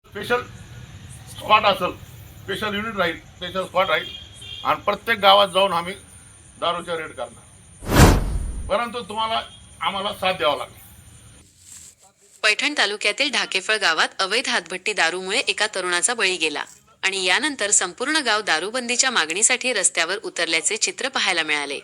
Special squad असेल, special unit राहील, special squad राहील आणि प्रत्येक गावात जाऊन आम्ही दारूच्या रेड करणार, परंतु तुम्हाला आम्हाला साथ द्यावा लागेल. पैठण तालुक्यातील ढाकेफळ गावात अवैध हातभट्टी दारूमुळे एका तरुणाचा बळी गेला आणि यानंतर संपूर्ण गाव दारूबंदीच्या मागणीसाठी रस्त्यावर उतरल्याचे चित्र पाहायला मिळाले.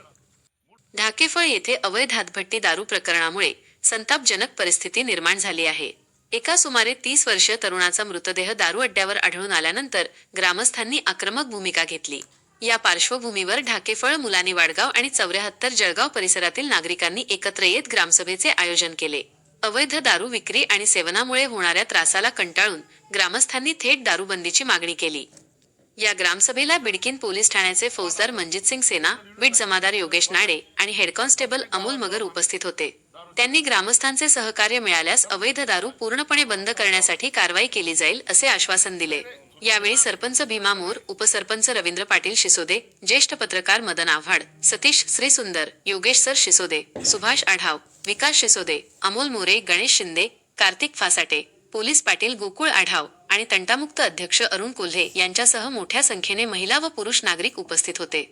ढाकेफळ येथे अवैध हातभट्टी दारू प्रकरणामुळे संतापजनक परिस्थिती निर्माण झाली आहे. एका सुमारे 30 वर्षीय तरुणाचा मृतदेह दारू अड्ड्यावर आढळून आल्यानंतर ग्रामस्थांनी आक्रमक भूमिका घेतली. या पार्श्वभूमीवर ढाकेफळ, मुलानी वाडगाव आणि 74 जळगाव परिसरातील नागरिकांनी एकत्र येत ग्रामसभेचे आयोजन केले. अवैध दारू विक्री आणि सेवनामुळे होणाऱ्या त्रासाला कंटाळून ग्रामस्थांनी थेट दारूबंदीची मागणी केली. या ग्रामसभेला बिडकीन पोलीस ठाण्याचे फौजदार मनजितसिंग सेना, बीट जमादार योगेश नाडे आणि हेड कॉन्स्टेबल अमोल मगर उपस्थित होते. त्यांनी ग्रामस्थांचे सहकार्य मिळाल्यास अवैध दारू पूर्णपणे बंद करण्यासाठी कारवाई केली जाईल असे आश्वासन दिले. यावेळी सरपंच भीमा मोर, उपसरपंच रवींद्र पाटील शिसोदे, ज्येष्ठ पत्रकार मदन आव्हाड, सतीश श्रीसुंदर, योगेश सर शिसोदे, सुभाष आढाव, विकास शिसोदे, अमोल मोरे, गणेश शिंदे, कार्तिक फासाटे, पोलीस पाटील गोकुळ आढाव आणि तंटामुक्त अध्यक्ष अरुण कोल्हे यांच्यासह मोठ्या संख्येने महिला व पुरुष नागरिक उपस्थित होते.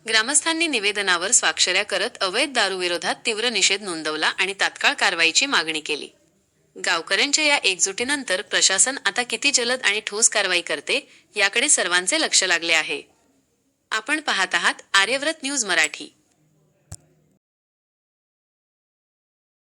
ग्रामस्थांनी निवेदनावर स्वाक्षऱ्या करत अवैध दारूविरोधात तीव्र निषेध नोंदवला आणि तात्काळ कारवाईची मागणी केली. गावकऱ्यांच्या या एकजुटीनंतर प्रशासन आता किती जलद आणि ठोस कारवाई करते याकडे सर्वांचे लक्ष लागले आहे. आपण पाहत आहात आर्यव्रत न्यूज मराठी.